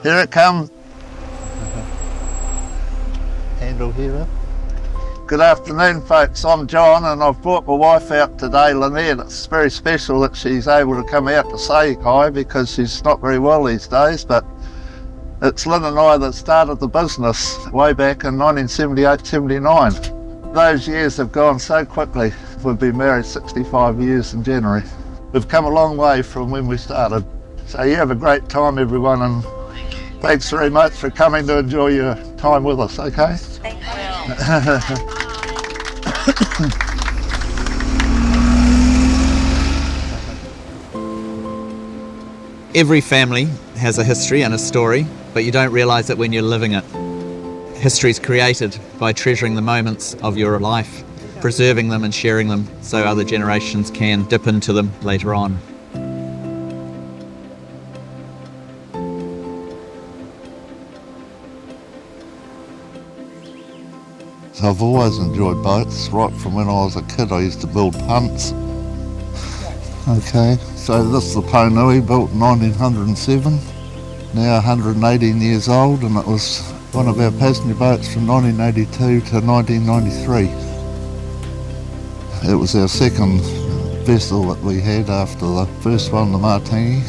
Here it comes. Handle here. Good afternoon, folks. I'm John, and I've brought my wife out today, Lynette. It's very special that she's able to come out to say hi because she's not very well these days, but it's Lynn and I that started the business way back in 1978-79. Those years have gone so quickly. We've been married 65 years in January. We've come a long way from when we started. So you have a great time, everyone, and thanks very much for coming to enjoy your time with us, okay? Thank you. Every family has a history and a story, but you don't realise it when you're living it. History is created by treasuring the moments of your life, preserving them and sharing them so other generations can dip into them later on. I've always enjoyed boats. Right from when I was a kid, I used to build punts. Okay, so this is the Ponui, built in 1907, now 118 years old, and it was one of our passenger boats from 1982 to 1993. It was our second vessel that we had after the first one, the Martini.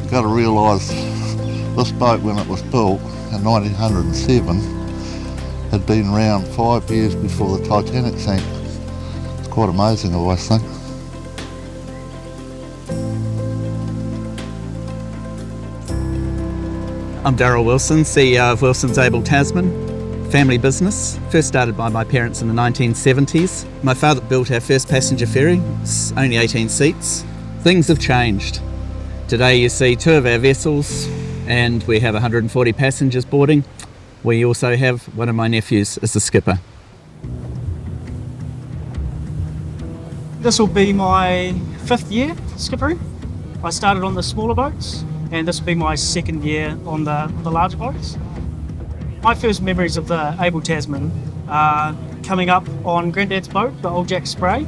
You've got to realise this boat, when it was built in 1907, had been around 5 years before the Titanic sank. It's quite amazing, I always think. I'm Darryl Wilson, CEO of Wilson's Abel Tasman, family business, first started by my parents in the 1970s. My father built our first passenger ferry, it's only 18 seats. Things have changed. Today you see 2 of our vessels and we have 140 passengers boarding. We also have one of my nephews as the skipper. This will be my 5th year skippering. I started on the smaller boats, and this will be my 2nd year on the larger boats. My first memories of the Abel Tasman are coming up on Granddad's boat, the Old Jack Spray,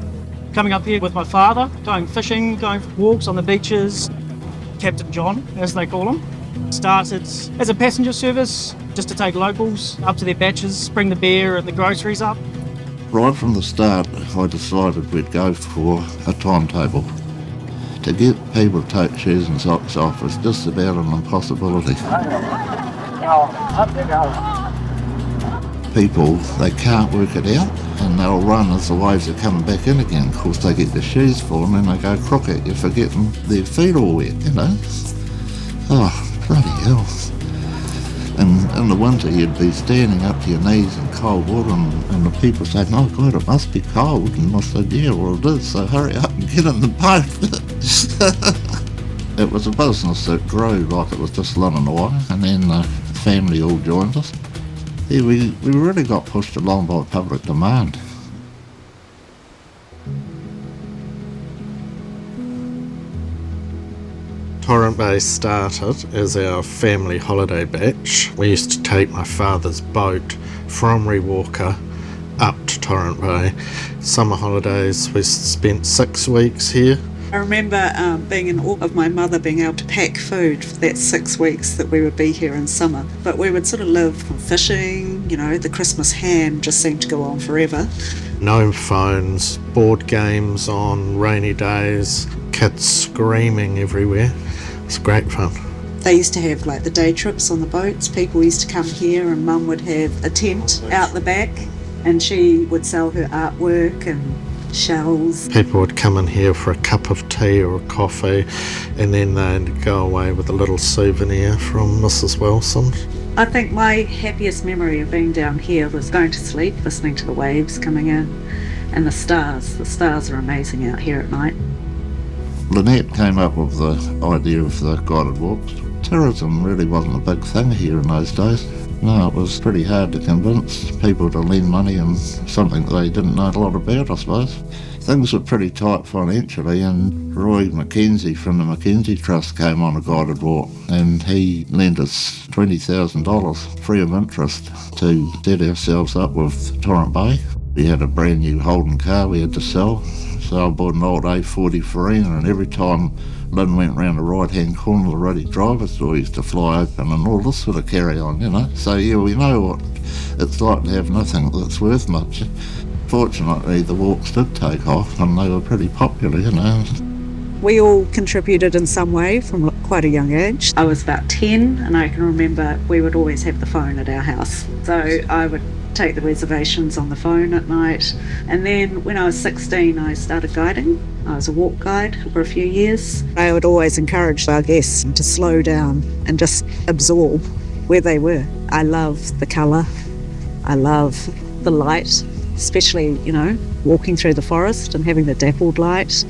coming up here with my father, going fishing, going for walks on the beaches. Captain John, as they call him. Started as a passenger service, just to take locals up to their batches, bring the beer and the groceries up. Right from the start, I decided we'd go for a timetable. To get people to take shoes and socks off is just about an impossibility. People, they can't work it out, and they'll run as the waves are coming back in again. Of course, they get their shoes full and then they go crooked. You're forgetting their feet all wet, you know. Oh, bloody hell. And in the winter, you'd be standing up to your knees in cold water, and the people saying, "Oh God, it must be cold." And I said, "Yeah, well it is, so hurry up and get in the boat." It was a business that grew like it was just Lynn and I, and then the family all joined us. Yeah, we really got pushed along by public demand. Torrent Bay started as our family holiday batch. We used to take my father's boat from Rewalker up to Torrent Bay. Summer holidays, we spent 6 weeks here. I remember being in awe of my mother being able to pack food for that 6 weeks that we would be here in summer. But we would sort of live from fishing, you know, the Christmas ham just seemed to go on forever. No phones, board games on rainy days, kids screaming everywhere. It's great fun. They used to have like the day trips on the boats. People used to come here and Mum would have a tent out the back and she would sell her artwork and shells. People would come in here for a cup of tea or a coffee, and then they'd go away with a little souvenir from Mrs. Wilson. I think my happiest memory of being down here was going to sleep, listening to the waves coming in, and the stars. The stars are amazing out here at night. Lynette came up with the idea of the guided walks. Tourism really wasn't a big thing here in those days. No, it was pretty hard to convince people to lend money on something they didn't know a lot about, I suppose. Things were pretty tight financially, and Roy Mackenzie from the Mackenzie Trust came on a guided walk, and he lent us $20,000 free of interest to set ourselves up with Torrent Bay. We had a brand new Holden car we had to sell, so I bought an old A40 Farina, and every time Lynn went round the right-hand corner of the ruddy driver's door used to fly open and all this sort of carry on, you know. So yeah, we know what it's like to have nothing that's worth much. Fortunately, the walks did take off and they were pretty popular, you know. We all contributed in some way from quite a young age. I was about 10 and I can remember we would always have the phone at our house. So I would take the reservations on the phone at night. And then when I was 16, I started guiding. I was a walk guide for a few years. I would always encourage our guests to slow down and just absorb where they were. I love the colour. I love the light, especially, you know, walking through the forest and having the dappled light.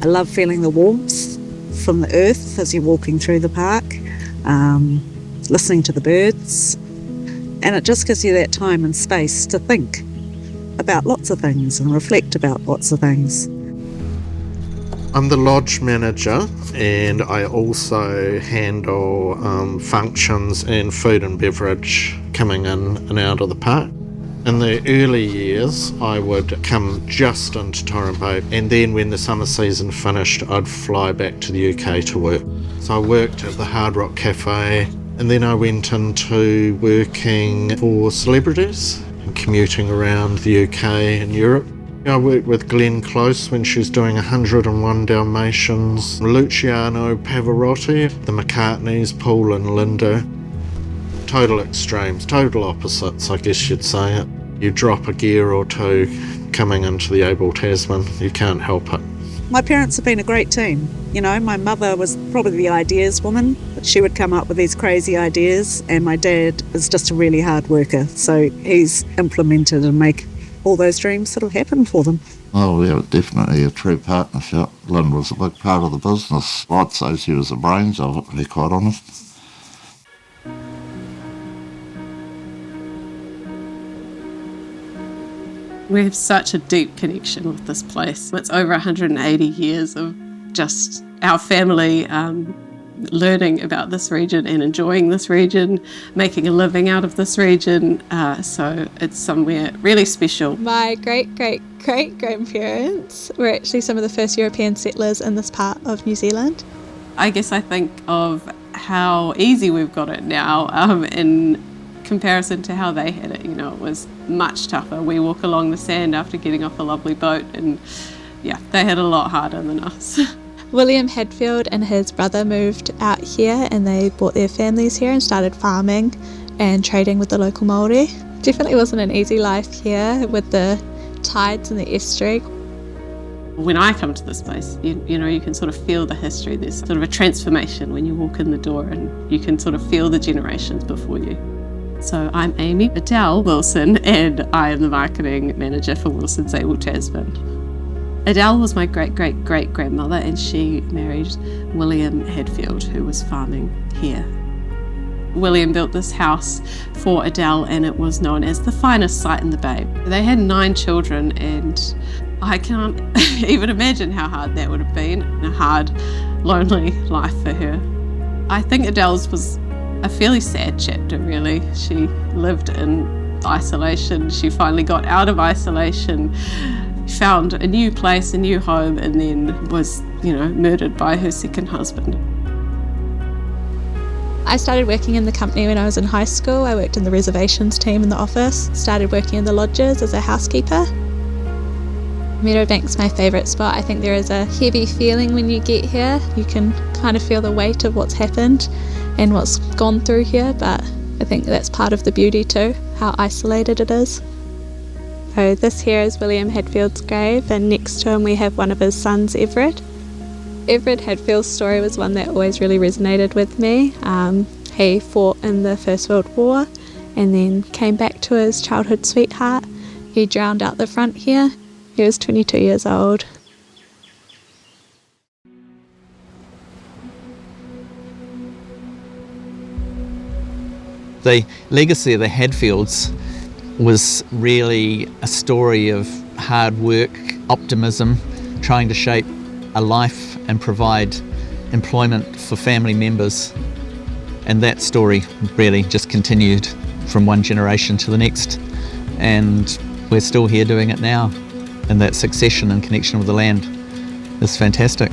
I love feeling the warmth from the earth as you're walking through the park, listening to the birds, and it just gives you that time and space to think about lots of things and reflect about lots of things. I'm the lodge manager and I also handle functions and food and beverage coming in and out of the park. In the early years, I would come just into Torrent Bay, and then when the summer season finished, I'd fly back to the UK to work. So I worked at the Hard Rock Cafe, and then I went into working for celebrities and commuting around the UK and Europe. I worked with Glenn Close when she was doing 101 Dalmatians, Luciano Pavarotti, the McCartneys, Paul and Linda. Total extremes, total opposites, I guess you'd say it. You drop a gear or two coming into the Abel Tasman, you can't help it. My parents have been a great team. You know, my mother was probably the ideas woman. She would come up with these crazy ideas, and my dad is just a really hard worker. So he's implemented and make all those dreams sort of happen for them. Oh yeah, definitely a true partnership. Lynn was a big part of the business. I'd say she was the brains of it, to be quite honest. We have such a deep connection with this place. It's over 180 years of just our family learning about this region and enjoying this region, making a living out of this region. So it's somewhere really special. My great-great-great-grandparents were actually some of the first European settlers in this part of New Zealand. I guess I think of how easy we've got it now in comparison to how they had it. You know, it was much tougher. We walk along the sand after getting off a lovely boat, and yeah, they had a lot harder than us. William Hadfield and his brother moved out here and they brought their families here and started farming and trading with the local Māori. Definitely wasn't an easy life here with the tides and the estuary. When I come to this place, you know, you can sort of feel the history. There's sort of a transformation when you walk in the door and you can sort of feel the generations before you. So I'm Amy Adele Wilson and I am the marketing manager for Wilson's Abel Tasman. Adele was my great-great-great-grandmother and she married William Hadfield, who was farming here. William built this house for Adele and it was known as the finest site in the bay. They had 9 children and I can't even imagine how hard that would have been. A hard, lonely life for her. I think Adele's was a fairly sad chapter, really. She lived in isolation. She finally got out of isolation, found a new place, a new home, and then was, you know, murdered by her second husband. I started working in the company when I was in high school. I worked in the reservations team in the office, started working in the lodges as a housekeeper. Meadowbank's my favourite spot. I think there is a heavy feeling when you get here. You can kind of feel the weight of what's happened and what's gone through here, but I think that's part of the beauty too, how isolated it is. So this here is William Hadfield's grave, and next to him we have one of his sons, Everett. Everett Hadfield's story was one that always really resonated with me. He fought in the First World War and then came back to his childhood sweetheart. He drowned out the front here. He was 22 years old. The legacy of the Hadfields was really a story of hard work, optimism, trying to shape a life and provide employment for family members. And that story really just continued from one generation to the next. And we're still here doing it now. And that succession and connection with the land is fantastic.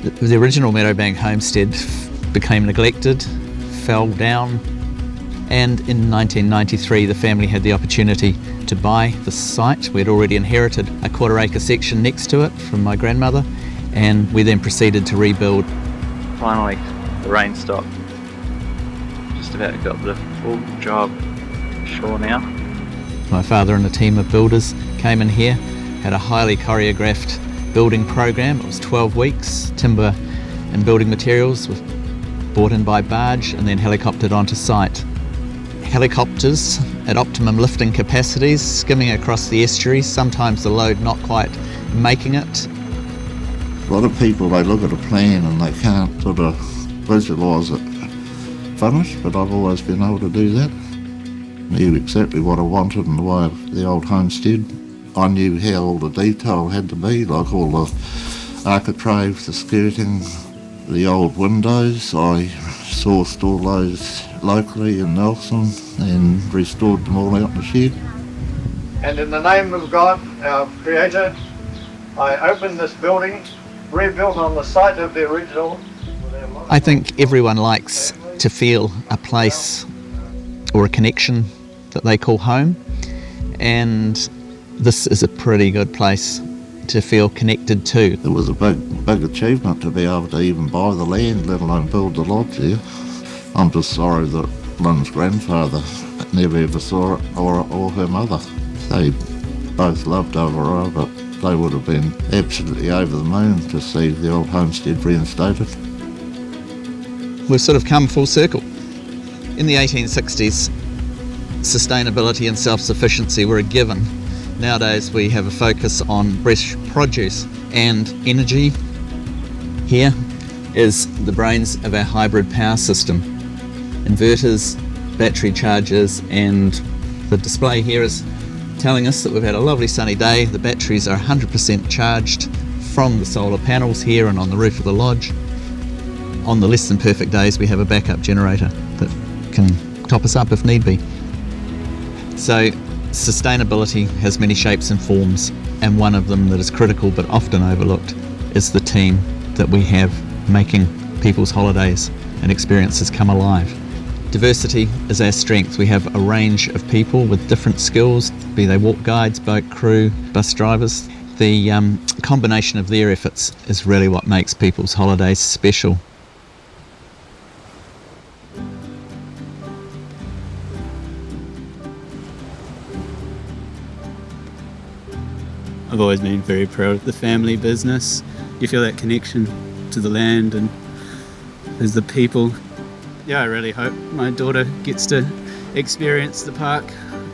The original Meadowbank homestead became neglected, fell down, and in 1993 the family had the opportunity to buy the site. We'd already inherited a 1/4 acre section next to it from my grandmother, and we then proceeded to rebuild. Finally, the rain stopped. Just about got the full job ashore now. My father and a team of builders came in here, had a highly choreographed building program. It was 12 weeks. Timber and building materials were brought in by barge and then helicoptered onto site. Helicopters at optimum lifting capacities, skimming across the estuary, sometimes the load not quite making it. A lot of people, they look at a plan and they can't sort of visualise it finished, but I've always been able to do that. Knew exactly what I wanted in the way of the old homestead. I knew how all the detail had to be, like all the architraves, the skirting, the old windows. I sourced all those locally in Nelson and restored them all out in the shed. And in the name of God, our Creator, I open this building, rebuilt on the site of the original. I think everyone likes to feel a place or a connection that they call home, and this is a pretty good place to feel connected to. It was a big achievement to be able to even buy the land, let alone build the lodge there. I'm just sorry that Lynn's grandfather never ever saw it, or her mother. They both loved Awaroa, but they would have been absolutely over the moon to see the old homestead reinstated. We've sort of come full circle. In the 1860s, sustainability and self-sufficiency were a given. Nowadays we have a focus on fresh produce and energy. Here is the brains of our hybrid power system. Inverters, battery chargers, and the display here is telling us that we've had a lovely sunny day. The batteries are 100% charged from the solar panels here and on the roof of the lodge. On the less than perfect days we have a backup generator that can top us up if need be. So sustainability has many shapes and forms, and one of them that is critical but often overlooked is the team that we have making people's holidays and experiences come alive. Diversity is our strength. We have a range of people with different skills, be they walk guides, boat crew, bus drivers. The combination of their efforts is really what makes people's holidays special. I've always been very proud of the family business. You feel that connection to the land and as the people. Yeah, I really hope my daughter gets to experience the park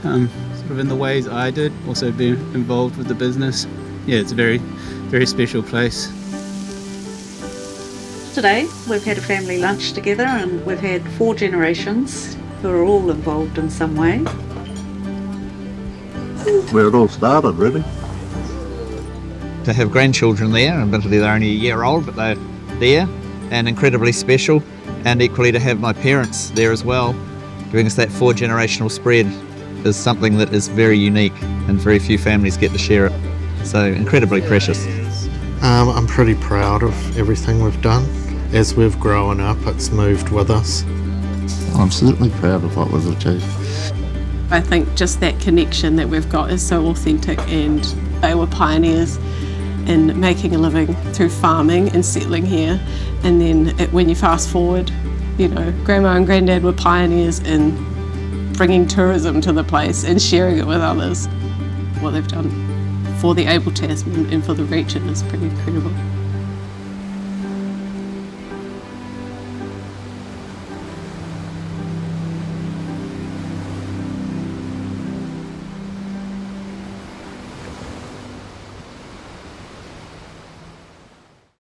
sort of in the ways I did, also be involved with the business. Yeah, it's a very, very special place. Today we've had a family lunch together and we've had 4 generations who are all involved in some way. Where it all started, really. To have grandchildren there, and admittedly they're only a year old, but they're there and incredibly special, and equally to have my parents there as well, giving us that 4 generational spread is something that is very unique and very few families get to share it. So incredibly precious. I'm pretty proud of everything we've done. As we've grown up, it's moved with us. I'm certainly proud of what we've achieved. I think just that connection that we've got is so authentic, and they were pioneers in making a living through farming and settling here. And then when you fast forward, you know, Grandma and Granddad were pioneers in bringing tourism to the place and sharing it with others. What they've done for the Abel Tasman and for the region is pretty incredible.